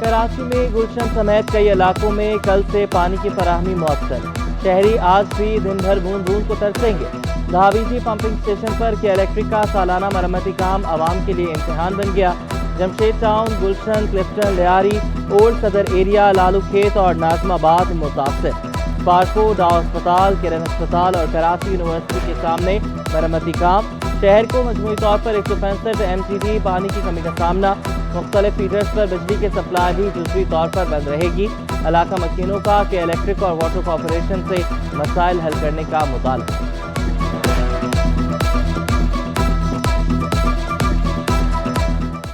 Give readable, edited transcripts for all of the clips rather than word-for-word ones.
कराची में गुलशन समेत कई इलाकों में कल से पानी की फराहमी मुअत्तल। शहरी आज भी दिन भर बूंद बूंद को तरसेंगे। धावीजी पंपिंग स्टेशन पर के इलेक्ट्रिक का सालाना मरम्मती काम आवाम के लिए इम्तिहान बन गया। जमशेद टाउन, गुलशन, क्लिफ्टन, लियारी, ओल्ड सदर एरिया, लालू खेत और नाजमाबाद मुतासर। पार्को, डाव अस्पताल, किरण अस्पताल और कराची यूनिवर्सिटी के सामने मरम्मती काम। शहर को मजमूई तौर पर 165 MGD पानी की कमी का सामना। मुख्तलिफ फीडर्स पर बिजली की सप्लाई भी जुज़वी तौर पर बंद रहेगी। इलाका मकीनों का के इलेक्ट्रिक और वाटर कॉरपोरेशन से मसाइल हल करने का मुतालबा।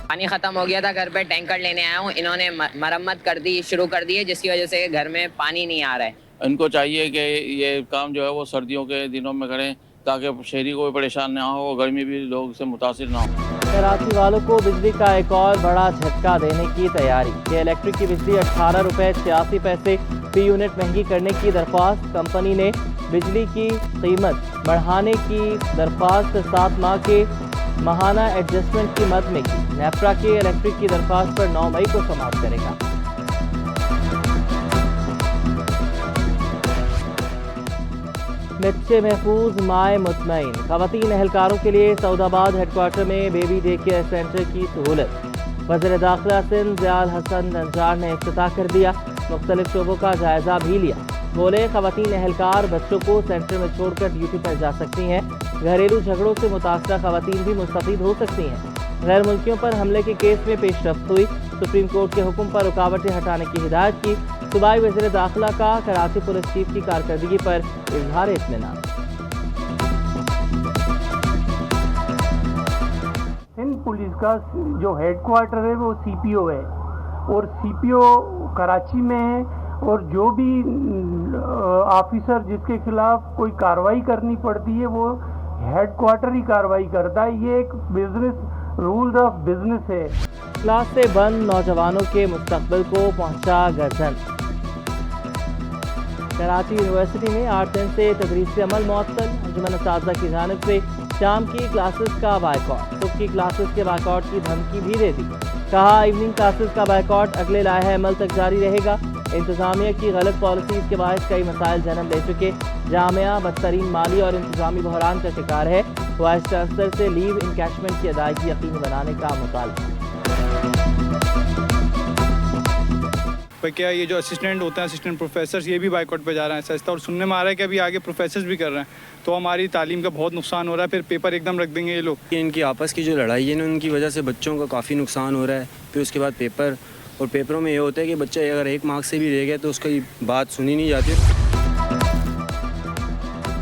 पानी ख़त्म हो गया था, घर पे टैंकर लेने आया हूँ। इन्होंने मरम्मत शुरू कर दी है, जिसकी वजह से घर में पानी नहीं आ रहा है। इनको चाहिए कि ये काम जो है वो सर्दियों के दिनों में करें ताकि शहरी को भी परेशान ना हो, गर्मी भी लोग से मुतासिर ना हो। कराची वालों को बिजली का एक और बड़ा झटका देने की तैयारी। के इलेक्ट्रिक की बिजली 18 रुपये 86 पैसे फी यूनिट महंगी करने की दरख्वास्त। कंपनी ने बिजली की कीमत बढ़ाने की दरख्वास्त 7 माह के माहाना एडजस्टमेंट की मद में की। नेफ्रा के इलेक्ट्रिक की दरख्वास्त पर 9 मई को समाप्त करेगा। बच्चे महफूज, माए मुतमईन। ख़वातीन एहलकारों के लिए सऊदाबाद हेडक्वार्टर में बेबी डे केयर सेंटर की सहूलत। वज़ीर दाखिला सिंध ज़ियाल हसन नंजार ने इफ्तिताह कर दिया। मुख्तलिफ शोबों का जायजा भी लिया। बोले, ख़वातीन एहलकार बच्चों को सेंटर में छोड़कर ड्यूटी पर जा सकती हैं। घरेलू झगड़ों से मुतासरा ख़वातीन भी मुस्तफ़ीद हो सकती हैं। गैर मुल्कियों पर हमले के केस में पेशरफ्त हुई। सुप्रीम कोर्ट के हुक्म पर रुकावटें हटाने की हिदायत की। सूबाई वज़ीर दाखिला का कराची पुलिस चीफ की कारकर्दगी पर इजहार इत्मीनान। सिंध पुलिस का जो हेडक्वार्टर है वो CPO है और CPO कराची में है और जो भी ऑफिसर जिसके खिलाफ कोई कार्रवाई करनी पड़ती है वो हेडक्वार्टर ही कार्रवाई करता है। ये एक बिजनेस रूल्स ऑफ बिजनेस है। क्लास से बंद नौजवानों के मुस्तकबिल को पहुंचा गर्जन। कराची यूनिवर्सिटी में 8 दिन से तदरीसी अमल मुअत्तल। अंजुमन असातिज़ा की जानिब से शाम की क्लासेस का बायकॉट। सुबह की क्लासेस के बायकॉट की धमकी भी दे दी। कहा, इवनिंग क्लासेस का बायकॉट अगले लाहे अमल तक जारी रहेगा। इंतजामिया की गलत पॉलिसीज के बाद कई मसाइल जन्म ले चुके। जामिया बदतरीन माली और इंतजामी बहरान का शिकार है। वाइस चांसलर से लीव इनकैशमेंट की अदायगी यकीनी बनाने का मुतालबा। पर क्या ये जो असिस्टेंट होते हैं, असिस्टेंट प्रोफेसर्स, ये भी बाइकआउट पे जा रहे हैं सस्ता, और सुनने में आ रहा है कि अभी आगे प्रोफेसर्स भी कर रहे हैं, तो हमारी तालीम का बहुत नुकसान हो रहा है। फिर पेपर एकदम रख देंगे ये लोग। इनकी आपस की जो लड़ाई है ना, उनकी वजह से बच्चों का काफ़ी नुकसान हो रहा है। फिर उसके बाद पेपर, और पेपरों में ये होता है कि बच्चा अगर 1 मार्क्स से भी रह गया तो उसकी बात सुनी नहीं जाती।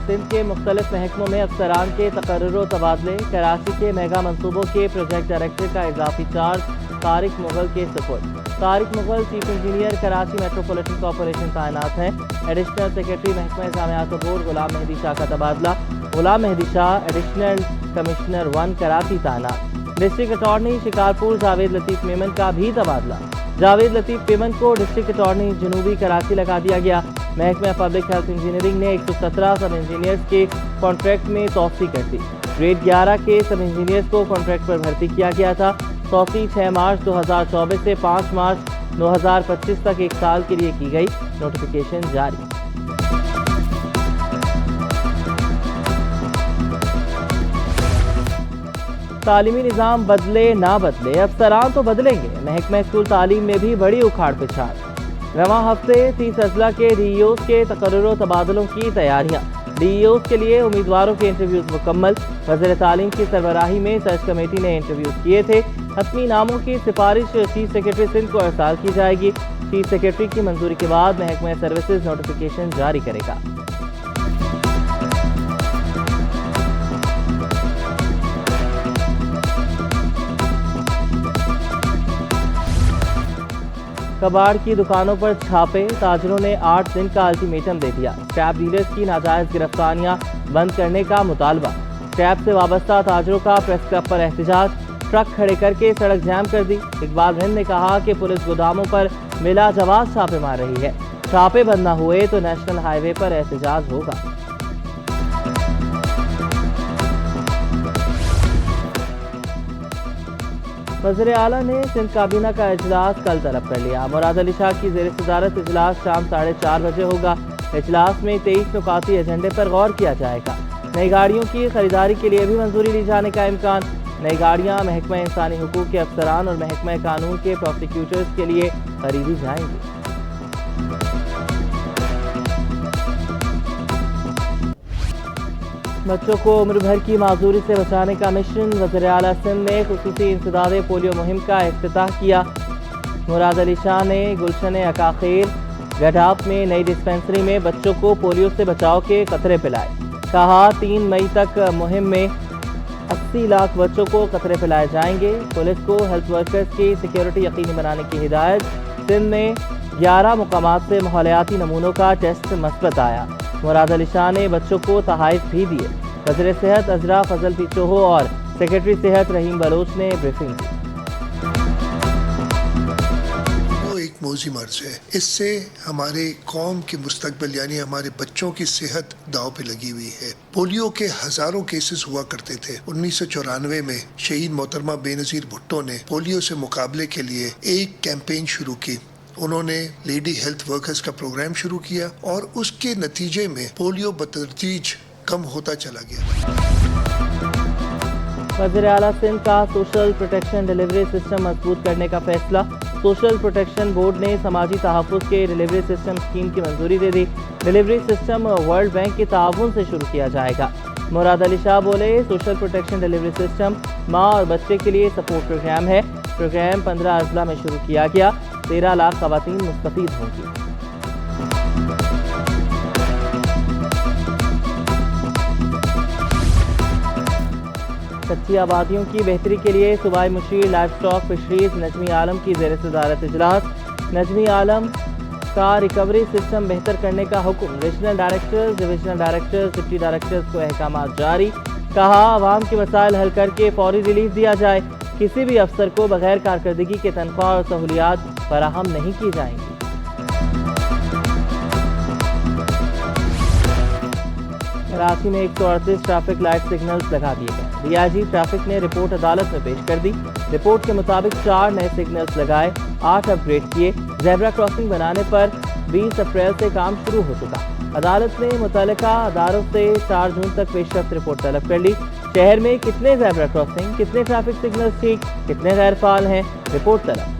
सिंध के मुख्तलिफ महकमों में अफसरान के तकर्रुर तबादले। कराची के मेगा मनसूबों के प्रोजेक्ट डायरेक्टर का इजाफी चार्ज तारिक मुगल के सुपुर्द। Tariq Mughal chief engineer Karachi metropolitan corporation तैनात हैं। एडिशनल सेक्रेटरी महकमा जामियात बोर्ड गुलाम मेहदी शाह का तबादला। गुलाम मेहदी शाह एडिशनल कमिश्नर 1 कराची तैनात। डिस्ट्रिक्ट अटॉर्नी शिकारपुर जावेद लतीफ़ मेमन का भी तबादला। जावेद लतीफ़ मेमन को डिस्ट्रिक्ट अटॉर्नी जनूबी कराची लगा दिया गया। महकमा पब्लिक हेल्थ इंजीनियरिंग ने 117 सब इंजीनियर्स के कॉन्ट्रैक्ट में तोसी कर दी। ग्रेड 11 के सब इंजीनियर्स को कॉन्ट्रैक्ट पर भर्ती किया गया था। तोसी 6 मार्च 2024 से 5 मार्च 2025 तक 1 साल के लिए की गई। नोटिफिकेशन जारी। तालीमी निज़ाम बदले ना बदले, अफसरान तो बदलेंगे। महकमा स्कूल तालीम में भी बड़ी उखाड़ पिछाड़। रवां हफ्ते 30 अजला के DEOs के तकर्रुर तबादलों की तैयारियां। DEOs के लिए उम्मीदवारों के इंटरव्यूज मुकम्मल। वज़ीर तालीम की सरबराही में सर्च कमेटी ने इंटरव्यूज किए थे। हतमी नामों की सिफारिश चीफ सेक्रेटरी सिंध को इरसाल की जाएगी। चीफ सेक्रेटरी की मंजूरी के बाद महकमा सर्विसेज नोटिफिकेशन जारी करेगा। कबाड़ की दुकानों पर छापे। ताजरों ने 8 दिन का अल्टीमेटम दे दिया। स्क्रैप डीलर्स की नाजायज गिरफ्तारियां बंद करने का मुतालबा। स्क्रैप से वाबस्ता ताजरों का प्रेस क्लब पर एहतजाज। ट्रक खड़े करके सड़क जाम कर दी। इकबाल हिंद ने कहा कि पुलिस गोदामों पर बिला जवाब छापे मार रही है। छापे बंद न हुए तो नेशनल हाईवे पर एहतजाज होगा। وزیر اعلیٰ نے سندھ کابینہ کا اجلاس کل طلب کر لیا۔ مراد علی شاہ کی زیر صدارت اجلاس شام 4:30 بجے ہوگا۔ اجلاس میں 23 نکاتی ایجنڈے پر غور کیا جائے گا۔ نئی گاڑیوں کی خریداری کے لیے بھی منظوری لی جانے کا امکان۔ نئی گاڑیاں محکمہ انسانی حقوق کے افسران اور محکمہ قانون کے پروسیکیوٹرز کے لیے خریدی جائیں گی۔ بچوں کو عمر بھر کی معذوری سے بچانے کا مشن، وزیر اعلیٰ سندھ نے خصوصی انسداد پولیو مہم کا افتتاح کیا۔ مراد علی شاہ نے گلشن عقاقیر گڈھاپ میں نئی ڈسپنسری میں بچوں کو پولیو سے بچاؤ کے قطرے پلائے۔ کہا 3 مئی تک مہم میں 80 لاکھ بچوں کو قطرے پلائے جائیں گے۔ پولیس کو ہیلتھ ورکرز کی سیکیورٹی یقینی بنانے کی ہدایت۔ سندھ میں 11 مقامات سے ماحولیاتی نمونوں کا ٹیسٹ مثبت آیا۔ مراد علی شاہ نے بچوں کو تحائف بھی دیے۔ وزیر صحت عذرا فضل پیچوہو اور سیکرٹری صحت رحیم بلوچ نے بریفنگ کی۔ ایک موذی مرض ہے، اس سے ہمارے قوم کے مستقبل یعنی ہمارے بچوں کی صحت داؤ پہ لگی ہوئی ہے۔ پولیو کے ہزاروں کیسز ہوا کرتے تھے۔ 1994 میں شہید محترمہ بے نظیر بھٹو نے پولیو سے مقابلے کے لیے ایک کیمپین شروع کی۔ انہوں نے لیڈی ہیلتھ ورکرز کا پروگرام شروع کیا اور اس کے نتیجے میں پولیو بتدریج کم ہوتا چلا گیا۔ وزیر اعلیٰ سندھ کا سوشل پروٹیکشن ڈیلیوری سسٹم مضبوط کرنے کا فیصلہ۔ سوشل پروٹیکشن بورڈ نے سماجی تحفظ کے ڈیلیوری سسٹم اسکیم کی منظوری دے دی۔ ڈیلیوری سسٹم ورلڈ بینک کے تعاون سے شروع کیا جائے گا۔ مراد علی شاہ بولے، سوشل پروٹیکشن ڈیلیوری سسٹم ماں اور بچے کے لیے سپورٹ پروگرام ہے۔ پروگرام 15 اضلاع میں شروع کیا گیا۔ 13 لاکھ خواتین مستفید ہوں گی۔ کچی آبادیوں کی بہتری کے لیے صوبائی مشیر لائف اسٹاک فشریز نجمی عالم کی زیر صدارت اجلاس۔ نجمی عالم کا ریکوری سسٹم بہتر کرنے کا حکم۔ Regional directors, divisional directors, deputy directors کو احکامات جاری۔ کہا عوام کے مسائل حل کر کے فوری ریلیف دیا جائے۔ کسی بھی افسر کو بغیر کارکردگی کے تنخواہ اور سہولیات فراہم نہیں کی جائیں گی۔ کراچی میں 138 ٹریفک لائٹ سگنلز لگا دیے گئے۔ ڈی آئی جی ٹریفک نے رپورٹ عدالت میں پیش کر دی۔ رپورٹ کے مطابق 4 نئے سگنلز لگائے، 8 اپ گریڈ کیے۔ زیبرا کراسنگ بنانے پر 20 اپریل سے کام شروع ہو چکا۔ عدالت نے متعلقہ اداروں سے 4 جون تک پیش رفت رپورٹ طلب کر لی۔ شہر میں کتنے زیبرا کراسنگ، کتنے ٹریفک سگنلز ٹھیک، کتنے غیر فعال ہیں، رپورٹ طلب۔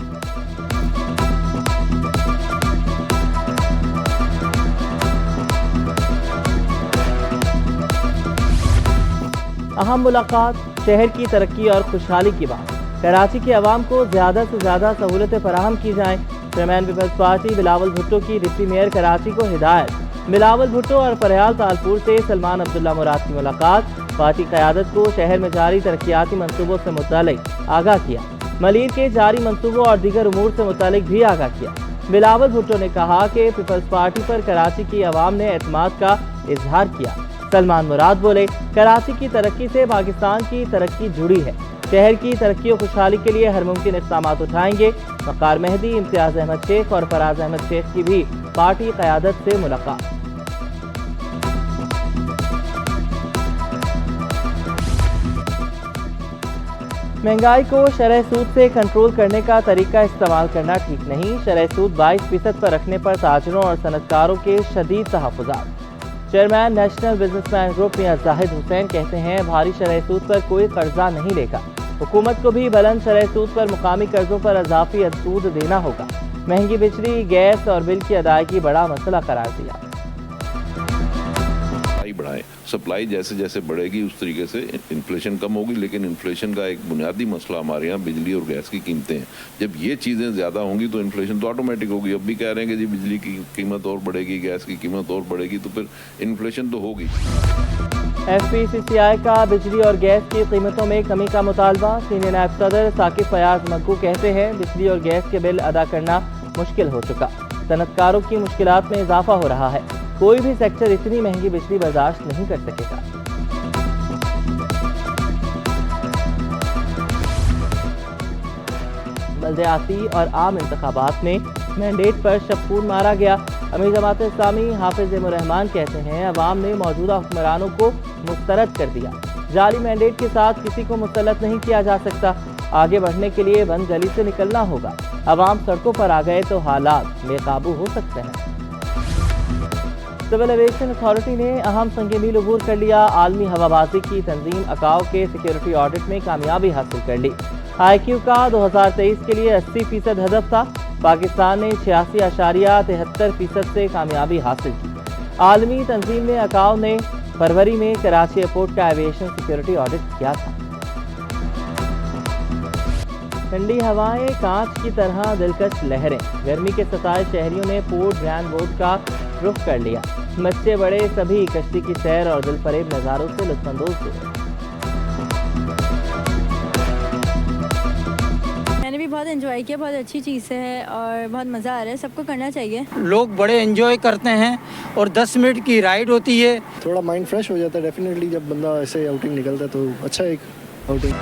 اہم ملاقات، شہر کی ترقی اور خوشحالی کی بات۔ کراچی کے عوام کو زیادہ سے زیادہ سہولتیں فراہم کی جائیں۔ چیئرمین پیپلز پارٹی بلاول بھٹو کی ڈپٹی میئر کراچی کو ہدایت۔ بلاول بھٹو اور فریال تالپور سے سلمان عبداللہ مراد کی ملاقات۔ پارٹی قیادت کو شہر میں جاری ترقیاتی منصوبوں سے متعلق آگاہ کیا۔ ملیر کے جاری منصوبوں اور دیگر امور سے متعلق بھی آگاہ کیا۔ بلاول بھٹو نے کہا کہ پیپلز پارٹی پر کراچی کی عوام نے اعتماد کا اظہار کیا۔ سلمان مراد بولے، کراچی کی ترقی سے پاکستان کی ترقی جڑی ہے۔ شہر کی ترقی و خوشحالی کے لیے ہر ممکن اقدامات اٹھائیں گے۔ وقار مہدی، امتیاز احمد شیخ اور فراز احمد شیخ کی بھی پارٹی قیادت سے ملاقات۔ مہنگائی کو شرح سود سے کنٹرول کرنے کا طریقہ استعمال کرنا ٹھیک نہیں۔ شرح سود 22% پر رکھنے پر تاجروں اور صنعتکاروں کے شدید تحفظات۔ Chairman national business man group میاں زاہد حسین کہتے ہیں، بھاری شرح سود پر کوئی قرضہ نہیں لے گا۔ حکومت کو بھی بلند شرح سود پر مقامی قرضوں پر اضافی سود دینا ہوگا۔ مہنگی بجلی، گیس اور بل کی ادائیگی بڑا مسئلہ قرار دیا۔ بڑھائیں، سپلائی جیسے جیسے بڑھے گی اس طریقے سے انفلیشن کم ہوگی، لیکن انفلیشن کا ایک بنیادی مسئلہ ہمارے یہاں بجلی اور گیس کی قیمتیں ہیں۔ جب یہ چیزیں زیادہ ہوں گی تو انفلیشن تو آٹومیٹک ہوگی۔ اب بھی کہہ رہے ہیں کہ جی بجلی کی قیمت اور بڑھے گی، گیس کی قیمت اور بڑھے گی، تو پھر انفلیشن تو ہوگی۔ ایف پی سی سی آئی کا بجلی اور گیس کی قیمتوں میں کمی کا مطالبہ۔ سینئر نائب صدر ثاقب فیاض مگو کہتے ہیں، بجلی اور گیس کے بل ادا کرنا مشکل ہو چکا، صنعتکاروں کی مشکلات میں اضافہ ہو رہا ہے، کوئی بھی سیکٹر اتنی مہنگی بجلی برداشت نہیں کر سکے گا۔ بلدیاتی اور عام انتخابات میں مینڈیٹ پر شب خون مارا گیا۔ امیر جماعت اسلامی حافظ الرحمان کہتے ہیں، عوام نے موجودہ حکمرانوں کو مسترد کر دیا، جعلی مینڈیٹ کے ساتھ کسی کو مسلط نہیں کیا جا سکتا۔ आगे बढ़ने के लिए बंद गली से निकलना होगा। आवाम सड़कों पर आ गए तो हालात बेकाबू हो सकते हैं। सिविल एविएशन अथॉरिटी ने अहम संग मील अबूर कर लिया। आलमी हवाबाजी की तंजीम अकाओ के सिक्योरिटी ऑडिट में कामयाबी हासिल कर ली। IQ का 2023 के लिए 80% हदफ था। पाकिस्तान ने 86.73% से कामयाबी हासिल की। आलमी तंजीम में अकाओ ने फरवरी में कराची एयरपोर्ट का एविएशन सिक्योरिटी ऑडिट किया था। ठंडी हवाएं, कांच की तरह दिलकश लहरें, गर्मी के सताए शहरियों ने पोर्ट ग्रैंड बोर्ड का रुख कर लिया। बच्चे बड़े सभी कश्ती की सैर और दिलफरेब नज़ारों से लुत्फानंदोज हुए। मैंने भी बहुत एंजॉय किया, बहुत अच्छी चीज़ है और बहुत मज़ा आ रहा है, सबको करना चाहिए। लोग बड़े एंजॉय करते हैं और 10 मिनट की राइड होती है। थोड़ा माइंड फ्रेश हो जाता है डेफिनेटली, जब बंदा ऐसे आउटिंग निकलता है तो अच्छा एक आउटिंग।